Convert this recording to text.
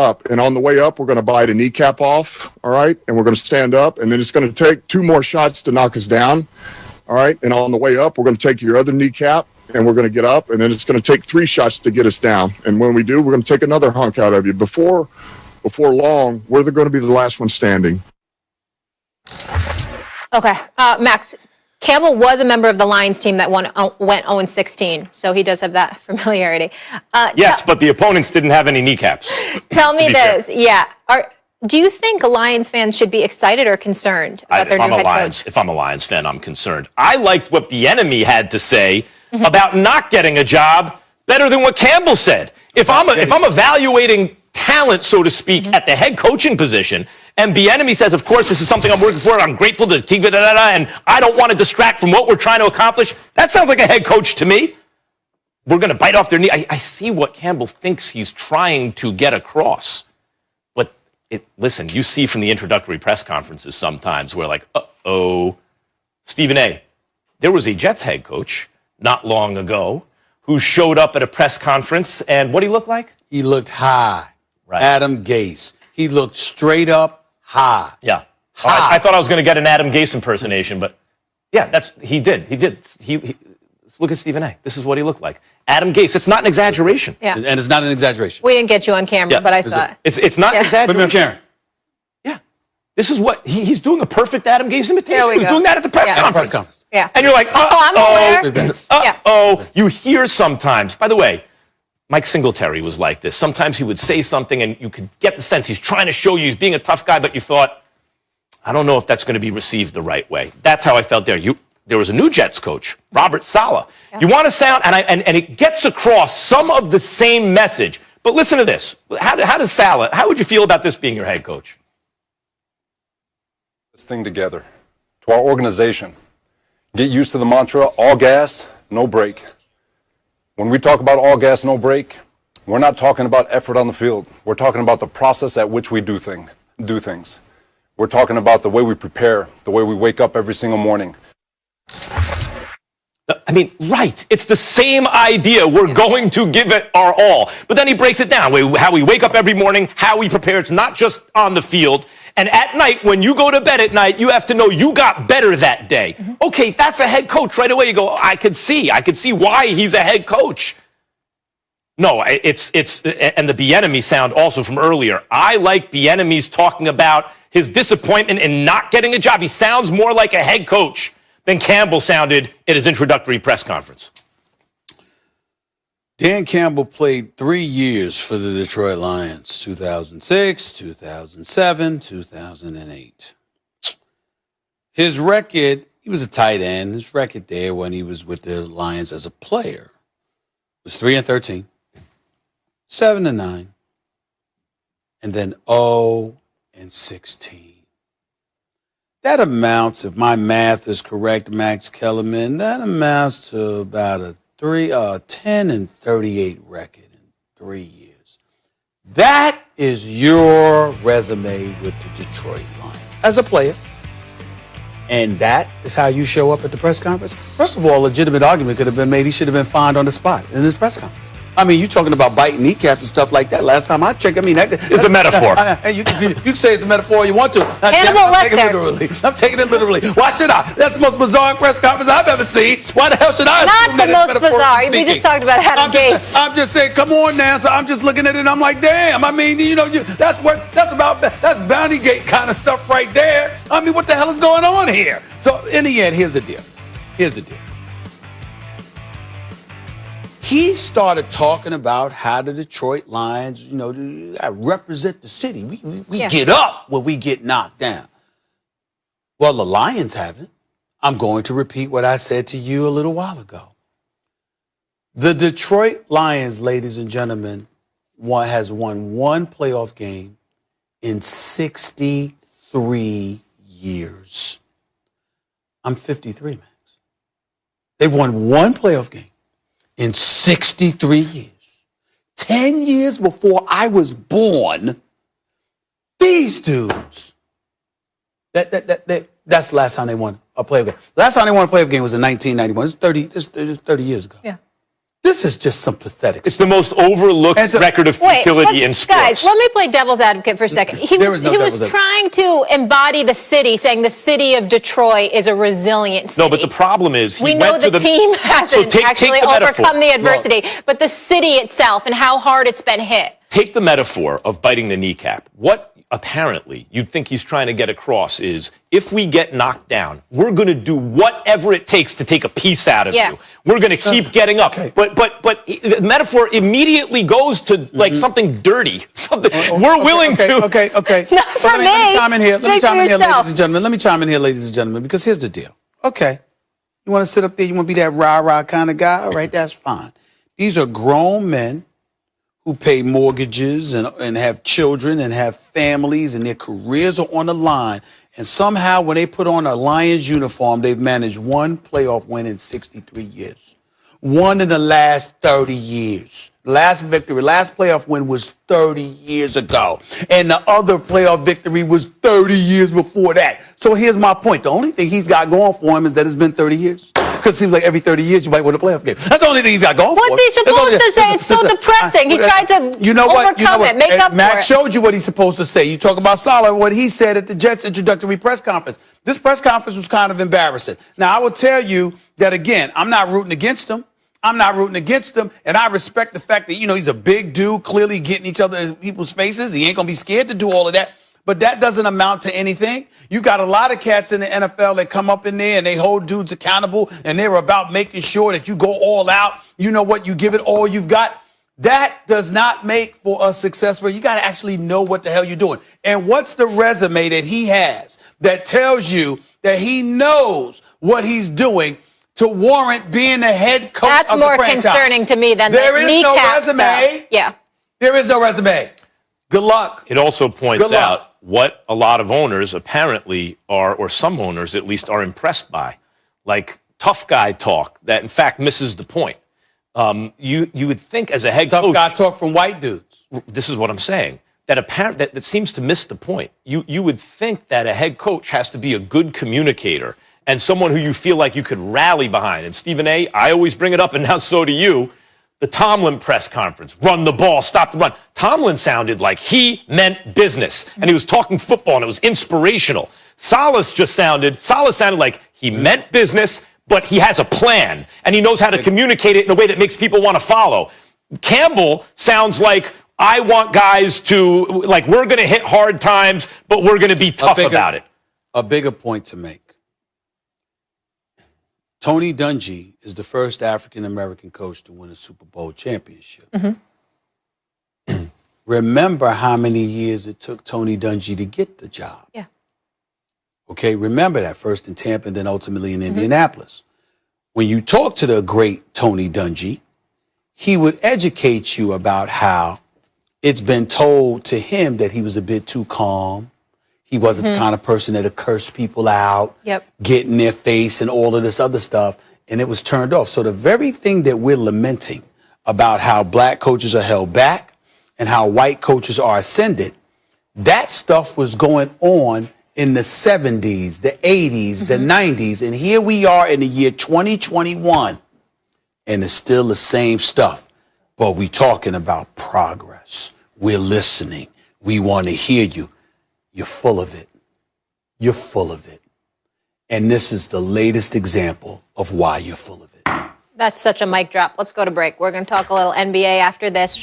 up. And on the way up, we're going to bite a kneecap off, all right? And we're going to stand up, and then it's going to take 2 more shots to knock us down, all right? And on the way up, we're going to take your other kneecap, and we're going to get up, and then it's going to take 3 shots to get us down. And when we do, we're going to take another hunk out of you. Before long, we're going to be the last one standing. Okay. Max, Campbell was a member of the Lions team that went 0-16, so he does have that familiarity. Yes, but the opponents didn't have any kneecaps. Tell me this. Fair. Yeah. Do you think Lions fans should be excited or concerned about their new head coach? If I'm a Lions fan, I'm concerned. I liked what Bieniemy had to say about not getting a job better than what Campbell said. If I'm evaluating talent, so to speak, at the head coaching position, and Bieniemy says, of course, this is something I'm working for, and I'm grateful to keep it, and I don't want to distract from what we're trying to accomplish. That sounds like a head coach to me. We're going to bite off their knee. I see what Campbell thinks he's trying to get across. But listen, you see from the introductory press conferences sometimes where like, Stephen A., there was a Jets head coach not long ago who showed up at a press conference, and what did he look like? He looked high. Right. Adam Gase. He looked straight up high. Yeah. I thought I was going to get an Adam Gase impersonation, but yeah, he did. Look at Stephen A. This is what he looked like. Adam Gase. It's not an exaggeration. Yeah. And it's not an exaggeration. We didn't get you on camera, but I saw it. It's not an exaggeration. Put me on camera. Yeah. This is what he's doing, a perfect Adam Gase imitation. He was doing that at the press conference. Yeah. And you're like, I'm aware. You hear sometimes. By the way, Mike Singletary was like this. Sometimes he would say something and you could get the sense he's trying to show you he's being a tough guy, but you thought, I don't know if that's going to be received the right way. That's how I felt there. There was a new Jets coach, Robert Saleh. Yeah. You want to sound, and it gets across some of the same message. But listen to this. How does Saleh, how would you feel about this being your head coach? This thing together. To our organization, get used to the mantra, all gas, no brake. When we talk about all gas, no brake, we're not talking about effort on the field. We're talking about the process at which we do things. We're talking about the way we prepare, the way we wake up every single morning. I mean, right. It's the same idea. We're going to give it our all. But then he breaks it down. How we wake up every morning, how we prepare. It's not just on the field. And at night, when you go to bed at night, you have to know you got better that day. Mm-hmm. Okay, that's a head coach. Right away you go, I could see why he's a head coach. No, it's and the Bieniemy sound also from earlier. I like Bieniemy's talking about his disappointment in not getting a job. He sounds more like a head coach than Campbell sounded at his introductory press conference. Dan Campbell played 3 years for the Detroit Lions, 2006, 2007, 2008. His record, he was a tight end. His record there when he was with the Lions as a player was 3-13, 7-9, and then 0-16. That amounts, if my math is correct, Max Kellerman, that amounts to about a 10-38 record in 3 years. That is your resume with the Detroit Lions as a player. And that is how you show up at the press conference? First of all, a legitimate argument could have been made he should have been fined on the spot in his press conference. I mean, you're talking about biting kneecaps and stuff like that. Last time I checked, I mean, it's a metaphor. You can say it's a metaphor all you want to. I'm taking it literally. Why should I? That's the most bizarre press conference I've ever seen. Why the hell should I? Not the most bizarre. We just talked about Adam Gase. I'm just saying, come on now. So I'm just looking at it and I'm like, damn. I mean, that's bounty gate kind of stuff right there. I mean, what the hell is going on here? So in the end, here's the deal. He started talking about how the Detroit Lions, represent the city. We get up when we get knocked down. Well, the Lions haven't. I'm going to repeat what I said to you a little while ago. The Detroit Lions, ladies and gentlemen, has won one playoff game in 63 years. I'm 53, Max. They've won one playoff game in 63 years. 10 years before I was born, these dudes, that's the last time they won a playoff game. The last time they won a playoff game was in 1991. It's 30 years ago. Yeah. This is just some pathetic It's stuff. the most overlooked record of futility in sports. Guys, let me play devil's advocate for a second. He was trying to embody the city, saying the city of Detroit is a resilient city. No, but the problem is we know the team hasn't actually overcome the adversity, but the city itself and how hard it's been hit. Take the metaphor of biting the kneecap. What apparently you'd think he's trying to get across is, if we get knocked down, we're going to do whatever it takes to take a piece out of you. We're going to keep getting up. Okay. But the metaphor immediately goes to like something dirty. Something we're willing to. Okay. Not for me. Let me chime in here. Speak for yourself. Let me chime in here, ladies and gentlemen, because here's the deal. Okay. You want to sit up there, you want to be that rah-rah kind of guy? All right, that's fine. These are grown men who pay mortgages and have children and have families, and their careers are on the line. And somehow when they put on a Lions uniform, they've managed one playoff win in 63 years. One in the last 30 years. Last playoff win was 30 years ago. And the other playoff victory was 30 years before that. So here's my point. The only thing he's got going for him is that it's been 30 years. Because it seems like every 30 years you might win a playoff game. That's the only thing he's got going for him. What's he supposed to say? It's so depressing. He tried to overcome it, make up for it. Matt showed you what he's supposed to say. You talk about Salah, what he said at the Jets introductory press conference. This press conference was kind of embarrassing. Now, I will tell you that, again, I'm not rooting against him. And I respect the fact that, he's a big dude, clearly getting people's faces. He ain't going to be scared to do all of that. But that doesn't amount to anything. You got a lot of cats in the NFL that come up in there and they hold dudes accountable, and they're about making sure that you go all out. You know what? You give it all you've got. That does not make for a successful. You got to actually know what the hell you're doing. And what's the resume that he has that tells you that he knows what he's doing to warrant being the head coach That's of the franchise? That's more concerning to me than there the is kneecap no resume. stuff. Yeah. There is no resume. Good luck. It also points out what a lot of owners apparently are, or some owners at least, are impressed by, like tough guy talk that in fact misses the point. You would think as a head coach, tough guy talk from white dudes. This is what I'm saying. That seems to miss the point. You would think that a head coach has to be a good communicator and someone who you feel like you could rally behind. And Stephen A., I always bring it up, and now so do you. The Tomlin press conference, run the ball, stop the run. Tomlin sounded like he meant business, and he was talking football, and it was inspirational. Saleh sounded like he meant business, but he has a plan, and he knows how to communicate it in a way that makes people want to follow. Campbell sounds like, I want guys to, like, we're going to hit hard times, but we're going to be tough about it. A bigger point to make. Tony Dungy is the first African-American coach to win a Super Bowl championship. Mm-hmm. Remember how many years it took Tony Dungy to get the job. Yeah. Okay, remember that, first in Tampa and then ultimately in Indianapolis. When you talk to the great Tony Dungy, he would educate you about how it's been told to him that he was a bit too calm. He wasn't the kind of person that'd curse people out, get in their face and all of this other stuff, and it was turned off. So the very thing that we're lamenting about how black coaches are held back and how white coaches are ascended, that stuff was going on in the 70s, the 80s, the 90s, and here we are in the year 2021, and it's still the same stuff. But we're talking about progress. We're listening. We want to hear you. You're full of it. You're full of it. And this is the latest example of why you're full of it. That's such a mic drop. Let's go to break. We're going to talk a little NBA after this.